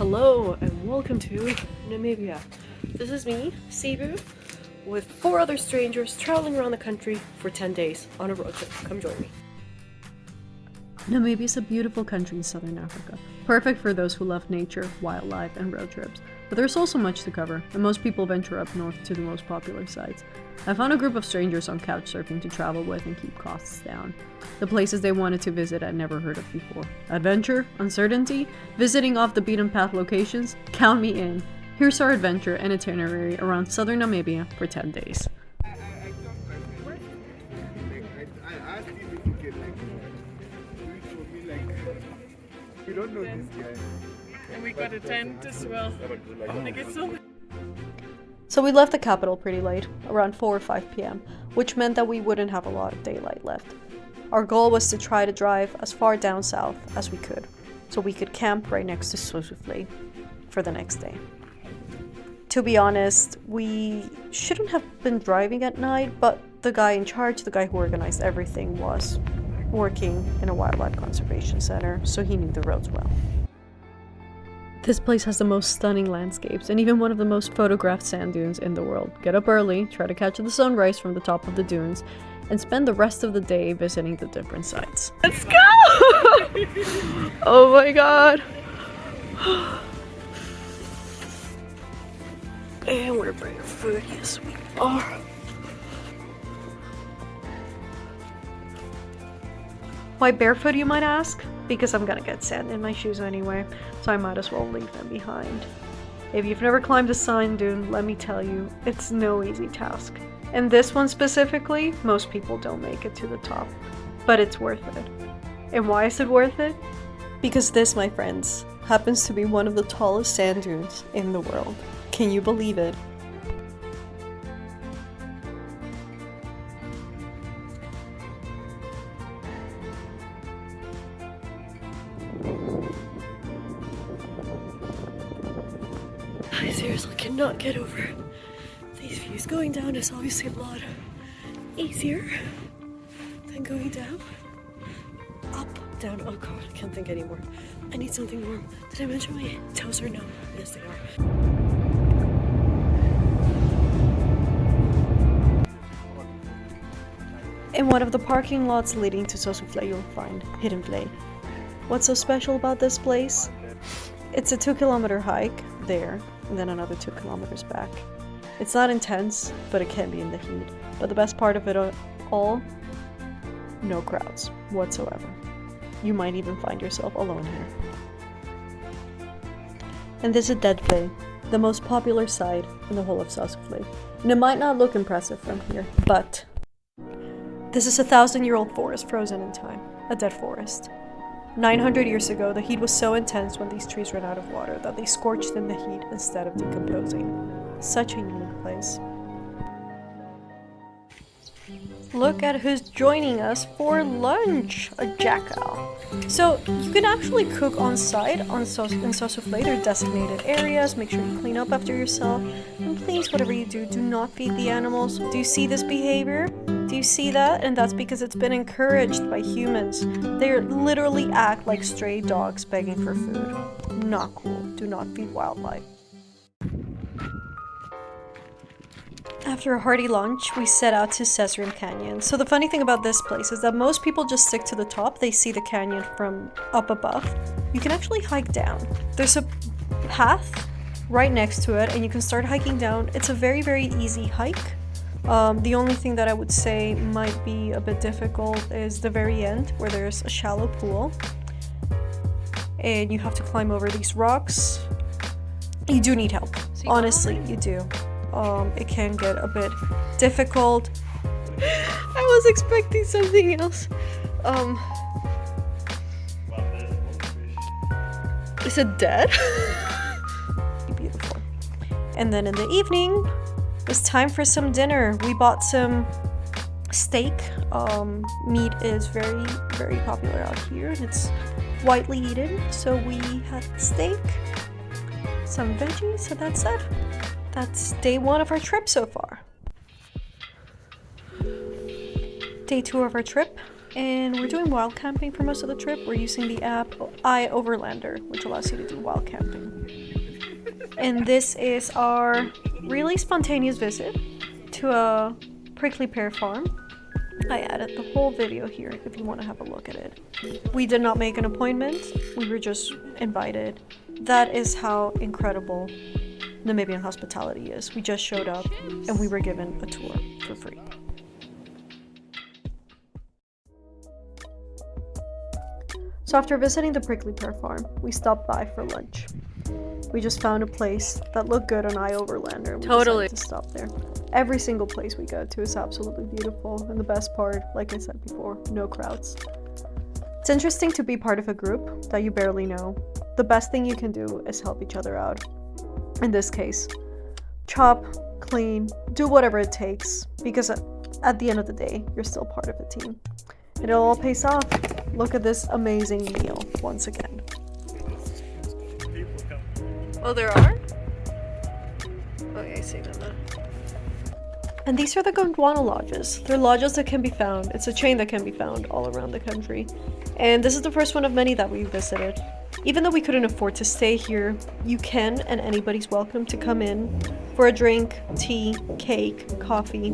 Hello and welcome to Namibia. This is me, Cebu, with 4 other strangers traveling around the country for 10 days on a road trip. Come join me. Namibia is a beautiful country in southern Africa, perfect for those who love nature, wildlife, and road trips. But there's also much to cover, and most people venture up north to the most popular sites. I found a group of strangers on couchsurfing to travel with and keep costs down. The places they wanted to visit I'd never heard of before. Adventure, uncertainty, visiting off the beaten path locations, count me in. Here's our adventure and itinerary around southern Namibia for 10 days. We don't know this guy. And we got a tent as well. Like it's So we left the capital pretty late, around 4 or 5 p.m., which meant that we wouldn't have a lot of daylight left. Our goal was to try to drive as far down south as we could, so we could camp right next to Sossusvlei for the next day. To be honest, we shouldn't have been driving at night, but the guy in charge, the guy who organized everything, was working in a wildlife conservation center, so he knew the roads well. This place has the most stunning landscapes and even one of the most photographed sand dunes in the world. Get up early, try to catch the sunrise from the top of the dunes, and spend the rest of the day visiting the different sites. Let's go! Oh my god! And we're bringing food, yes we are. Why barefoot, you might ask? Because I'm gonna get sand in my shoes anyway, so I might as well leave them behind. If you've never climbed a sand dune, let me tell you, it's no easy task. And this one specifically, most people don't make it to the top, but it's worth it. And why is it worth it? Because this, my friends, happens to be one of the tallest sand dunes in the world. Can you believe it? I seriously cannot get over these views. Going down is obviously a lot easier than going down. Up, down, oh god, I can't think anymore. I need something warm. Did I mention my toes are numb? Yes, they are. In one of the parking lots leading to Sossusvlei, you'll find Hidden Vlei. What's so special about this place? It's a 2-kilometer hike there, and then another 2 kilometers back. It's not intense, but it can be in the heat. But the best part of it all, no crowds whatsoever. You might even find yourself alone here. And this is Dead Vlei, the most popular site in the whole of Sossusvlei. And it might not look impressive from here, but this is a 1,000-year-old forest frozen in time, a dead forest. 900 years ago, the heat was so intense when these trees ran out of water that they scorched in the heat instead of decomposing. Such a unique place. Look at who's joining us for lunch, a jackal. So you can actually cook on site in Sossusvlei. There are designated areas. Make sure you clean up after yourself. And please, whatever you do, do not feed the animals. Do you see this behavior? Do you see that? And that's because it's been encouraged by humans. They literally act like stray dogs begging for food. Not cool. Do not feed wildlife. After a hearty lunch, we set out to Sesrim Canyon. So the funny thing about this place is that most people just stick to the top. They see the canyon from up above. You can actually hike down. There's a path right next to it, and you can start hiking down. It's a very, very easy hike. The only thing that I would say might be a bit difficult is the very end, where there's a shallow pool. And you have to climb over these rocks. You do need help. Honestly, you do. It can get a bit difficult. I was expecting something else. Is it dead? Beautiful. And then in the evening, it was time for some dinner. We bought some steak. Meat is very, very popular out here, and it's widely eaten. So we had steak, some veggies, and that's it. That's day 1 of our trip so far. Day 2 of our trip, And we're doing wild camping for most of the trip. We're using the app iOverlander, which allows you to do wild camping. And this is our really spontaneous visit to a prickly pear farm. I added the whole video here if you want to have a look at it. We did not make an appointment, we were just invited. That is how incredible Namibian hospitality is. We just showed up and we were given a tour for free. So after visiting the prickly pear farm, we stopped by for lunch. We just found a place that looked good on iOverlander. We Totally. decided to stop there. Every single place we go to is absolutely beautiful, and the best part, like I said before, no crowds. It's interesting to be part of a group that you barely know. The best thing you can do is help each other out. In this case, chop, clean, do whatever it takes, because at the end of the day, you're still part of a team. It all pays off. Look at this amazing meal once again. Oh, there are? Okay, I see them now. And these are the Gondwana lodges. They're lodges that can be found. It's a chain that can be found all around the country. And this is the first one of many that we visited. Even though we couldn't afford to stay here, you can and anybody's welcome to come in for a drink, tea, cake, coffee,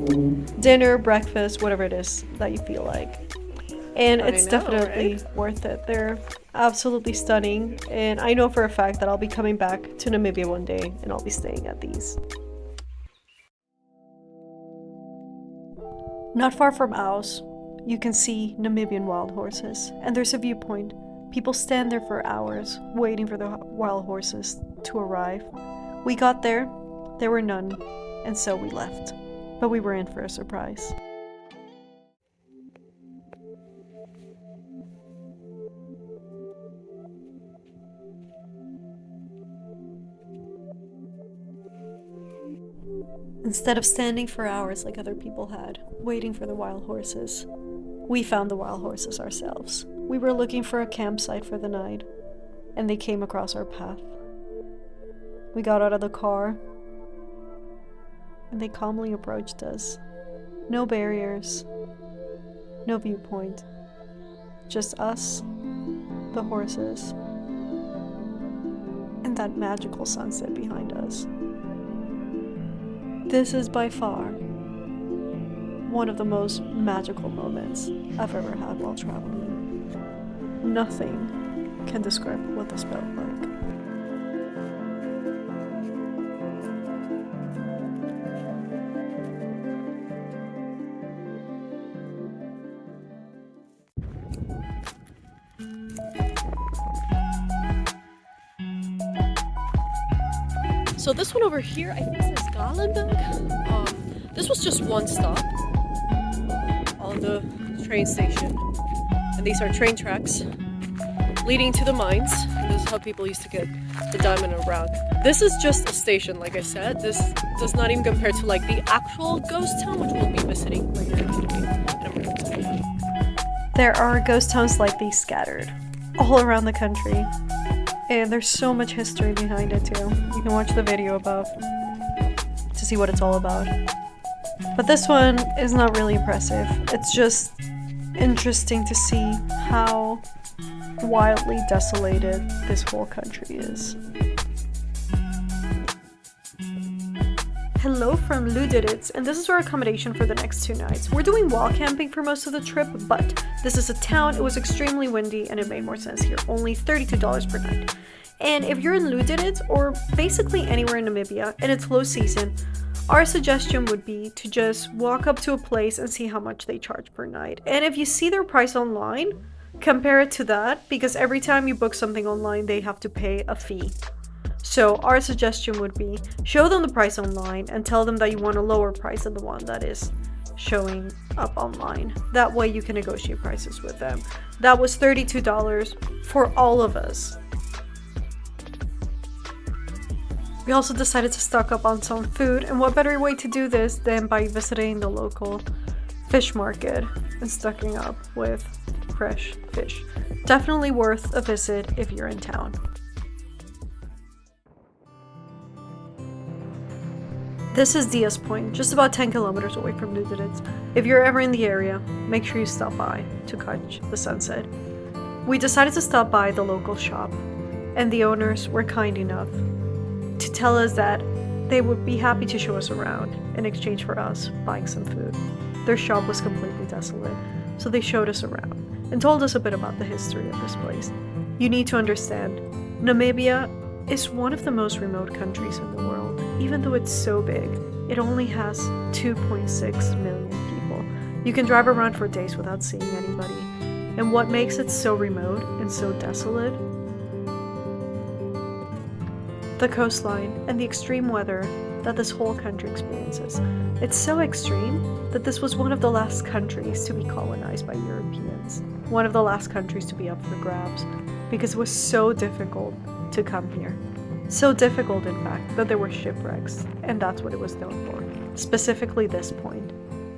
dinner, breakfast, whatever it is that you feel like. And it's definitely worth it. They're absolutely stunning. And I know for a fact that I'll be coming back to Namibia one day and I'll be staying at these. Not far from Aus, you can see Namibian wild horses. And there's a viewpoint. People stand there for hours waiting for the wild horses to arrive. We got there were none, and so we left. But we were in for a surprise. Instead of standing for hours like other people had, waiting for the wild horses, we found the wild horses ourselves. We were looking for a campsite for the night, and they came across our path. We got out of the car, and they calmly approached us. No barriers, no viewpoint, just us, the horses, and that magical sunset behind us. This is by far one of the most magical moments I've ever had while traveling. Nothing can describe what this felt like. So this one over here, I think says Galenberg. This was just one stop on the train station. And these are train tracks leading to the mines. And this is how people used to get the diamond around. This is just a station, like I said. This does not even compare to like the actual ghost town, which we'll be visiting later today. There are ghost towns like these scattered all around the country. And there's so much history behind it too. You can watch the video above to see what it's all about. But this one is not really impressive. It's just interesting to see how wildly desolated this whole country is. Hello from Lüderitz, and this is our accommodation for the next 2 nights. We're doing wall camping for most of the trip, but this is a town, it was extremely windy, and it made more sense here. Only $32 per night. And if you're in Lüderitz, or basically anywhere in Namibia, and it's low season, our suggestion would be to just walk up to a place and see how much they charge per night. And if you see their price online, compare it to that, because every time you book something online, they have to pay a fee. So our suggestion would be, show them the price online and tell them that you want a lower price than the one that is showing up online. That way you can negotiate prices with them. That was $32 for all of us. We also decided to stock up on some food, and what better way to do this than by visiting the local fish market and stocking up with fresh fish. Definitely worth a visit if you're in town. This is Diaz Point, just about 10 kilometers away from Lüderitz. If you're ever in the area, make sure you stop by to catch the sunset. We decided to stop by the local shop, and the owners were kind enough to tell us that they would be happy to show us around in exchange for us buying some food. Their shop was completely desolate, so they showed us around and told us a bit about the history of this place. You need to understand, Namibia is one of the most remote countries in the world. Even though it's so big, it only has 2.6 million people. You can drive around for days without seeing anybody. And what makes it so remote and so desolate? The coastline and the extreme weather that this whole country experiences. It's so extreme that this was one of the last countries to be colonized by Europeans. One of the last countries to be up for grabs, because it was so difficult to come here. So difficult, in fact, that there were shipwrecks, and that's what it was known for. Specifically this point,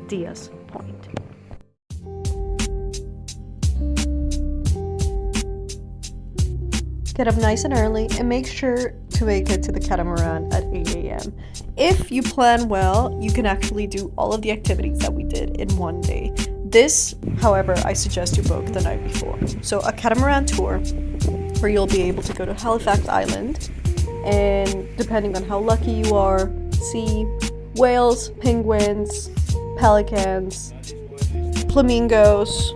Diaz Point. Get up nice and early and make sure to make it to the catamaran at 8 a.m. If you plan well, you can actually do all of the activities that we did in one day. This, however, I suggest you book the night before. So a catamaran tour where you'll be able to go to Halifax Island and, depending on how lucky you are, see whales, penguins, pelicans, flamingos.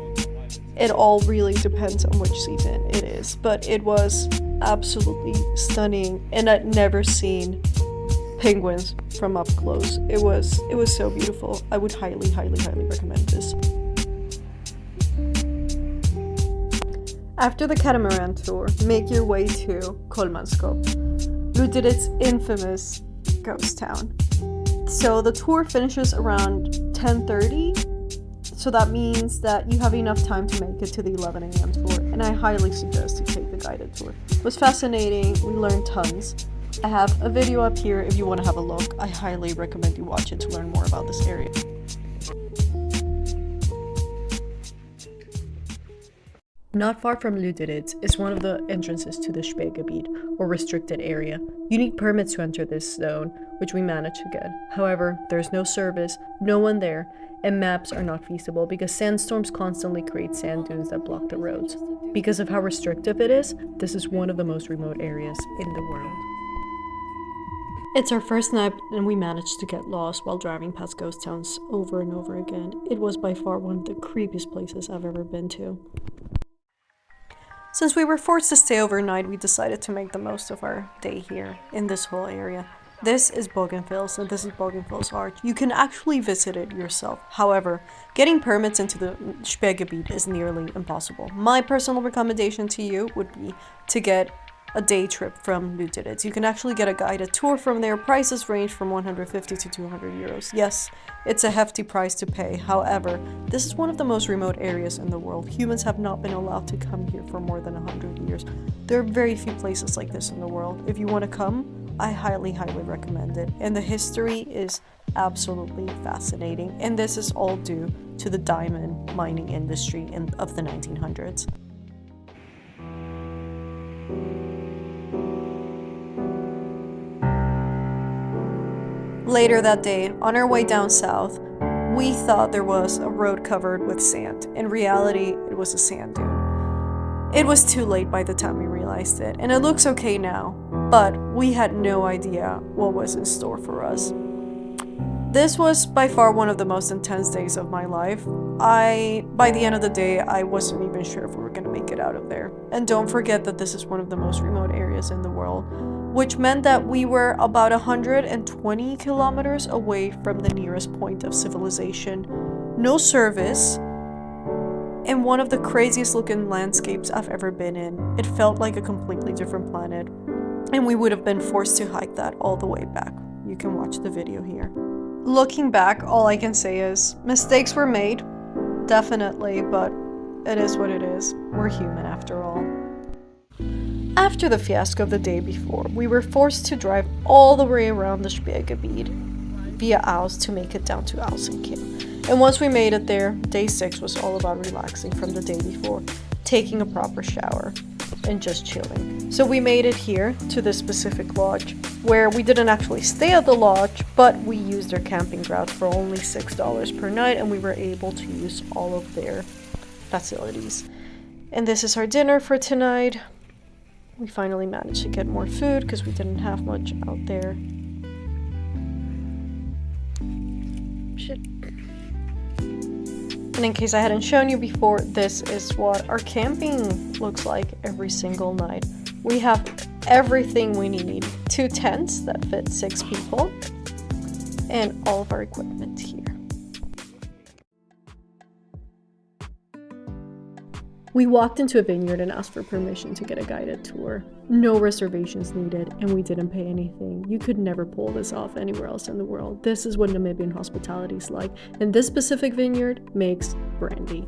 It all really depends on which season it is, but it was absolutely stunning, and I'd never seen penguins from up close. It was so beautiful. I would highly recommend this. After the catamaran tour, make your way to Kolmanskop, Lüderitz's infamous ghost town. So the tour finishes around 10:30. So that means that you have enough time to make it to the 11 a.m. tour, and I highly suggest you take the guided tour. It was fascinating, we learned tons. I have a video up here if you want to have a look. I highly recommend you watch it to learn more about this area. Not far from Lüderitz is one of the entrances to the Sperrgebiet, or restricted area. You need permits to enter this zone, which we managed to get. However, there's no service, no one there, and maps are not feasible because sandstorms constantly create sand dunes that block the roads. Because of how restrictive it is, this is one of the most remote areas in the world. It's our first night and we managed to get lost while driving past ghost towns over and over again. It was by far one of the creepiest places I've ever been to. Since we were forced to stay overnight, we decided to make the most of our day here in this whole area. This is Bougainville's and this is Bougainville's Arch. You can actually visit it yourself. However, getting permits into the Sperrgebiet is nearly impossible. My personal recommendation to you would be to get a day trip from Lüderitz. You can actually get a guided tour from there. Prices range from 150 to 200 euros. Yes, it's a hefty price to pay. However, this is one of the most remote areas in the world. Humans have not been allowed to come here for more than 100 years. There are very few places like this in the world. If you want to come, I highly recommend it. And the history is absolutely fascinating. And this is all due to the diamond mining industry of the 1900s. Later that day, on our way down south, we thought there was a road covered with sand. In reality, it was a sand dune. It was too late by the time we realized it, and it looks okay now, but we had no idea what was in store for us. This was by far one of the most intense days of my life. By the end of the day, I wasn't even sure if we were going to make it out of there. And don't forget that this is one of the most remote areas in the world, which meant that we were about 120 kilometers away from the nearest point of civilization. No service, and one of the craziest looking landscapes I've ever been in. It felt like a completely different planet, and we would have been forced to hike that all the way back. You can watch the video here. Looking back, all I can say is mistakes were made, definitely, but it is what it is. We're human after all. After the fiasco of the day before, we were forced to drive all the way around the Sperrgebiet via Aus to make it down to Aussenkehr. And once we made it there, day 6 was all about relaxing from the day before, taking a proper shower, and just chilling. So we made it here to this specific lodge, where we didn't actually stay at the lodge, but we used their camping ground for only $6 per night, and we were able to use all of their facilities. And this is our dinner for tonight. We finally managed to get more food because we didn't have much out there. Shit. And in case I hadn't shown you before, this is what our camping looks like every single night. We have everything we need. 2 tents that fit 6 people, and all of our equipment here. We walked into a vineyard and asked for permission to get a guided tour. No reservations needed, and we didn't pay anything. You could never pull this off anywhere else in the world. This is what Namibian hospitality is like, and this specific vineyard makes brandy.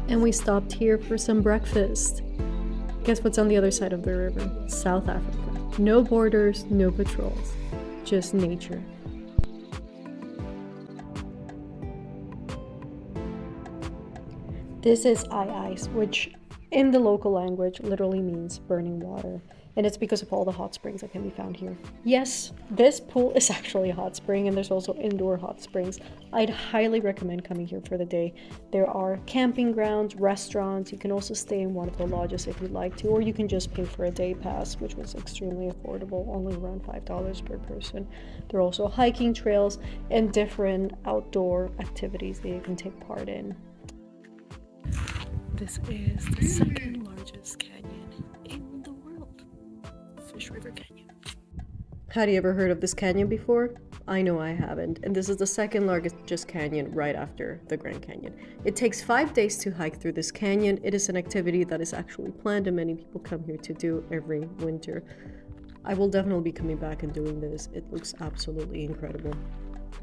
And we stopped here for some breakfast. Guess what's on the other side of the river? South Africa. No borders, no patrols, just nature. This is ice, which in the local language literally means burning water. And it's because of all the hot springs that can be found here. Yes, this pool is actually a hot spring, and there's also indoor hot springs. I'd highly recommend coming here for the day. There are camping grounds, restaurants. You can also stay in one of the lodges if you'd like to, or you can just pay for a day pass, which was extremely affordable, only around $5 per person. There are also hiking trails and different outdoor activities that you can take part in. This is the second largest canyon in the world. Fish River Canyon. Had you ever heard of this canyon before? I know I haven't, and this is the second largest canyon right after the Grand Canyon. It takes 5 days to hike through this canyon. It is an activity that is actually planned and many people come here to do every winter. I will definitely be coming back and doing this. It looks absolutely incredible.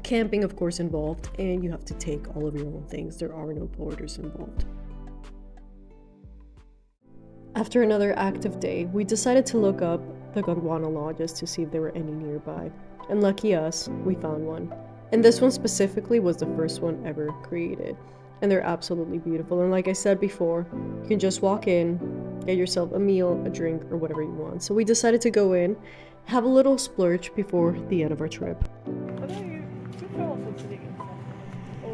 Camping, of course, involved, and you have to take all of your own things. There are no borders involved. After another active day, we decided to look up the Gondwana lodges to see if there were any nearby. And lucky us, we found one. And this one specifically was the first one ever created. And they're absolutely beautiful. And like I said before, you can just walk in, get yourself a meal, a drink, or whatever you want. So we decided to go in, have a little splurge before the end of our trip.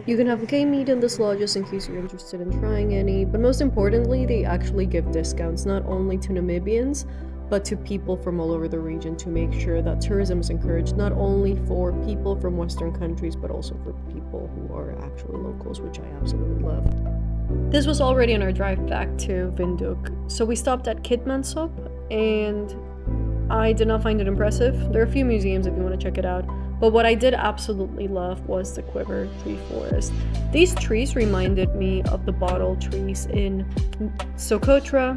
You can have game meat in this lodges in case you're interested in trying any, but most importantly, they actually give discounts not only to Namibians, but to people from all over the region to make sure that tourism is encouraged not only for people from Western countries, but also for people who are actually locals, which I absolutely love. This was already on our drive back to Windhoek, so we stopped at Keetsmanshoop, and I did not find it impressive. There are a few museums if you want to check it out. But what I did absolutely love was the Quiver tree forest. These trees reminded me of the bottle trees in Socotra.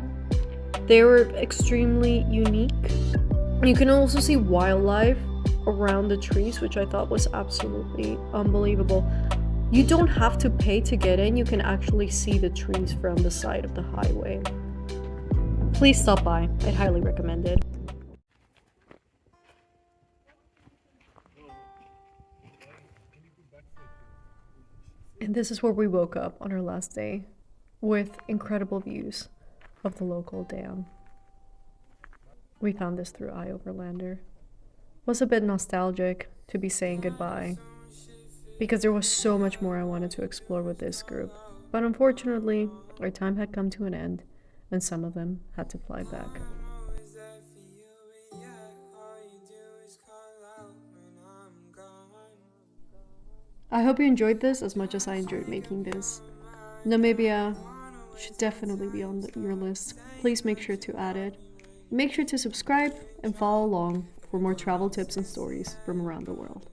They were extremely unique. You can also see wildlife around the trees, which I thought was absolutely unbelievable. You don't have to pay to get in. You can actually see the trees from the side of the highway. Please stop by. I'd highly recommend it. And this is where we woke up on our last day, with incredible views of the local dam. We found this through iOverlander. Was a bit nostalgic to be saying goodbye, because there was so much more I wanted to explore with this group. But unfortunately, our time had come to an end, and some of them had to fly back. I hope you enjoyed this as much as I enjoyed making this. Namibia should definitely be on your list. Please make sure to add it. Make sure to subscribe and follow along for more travel tips and stories from around the world.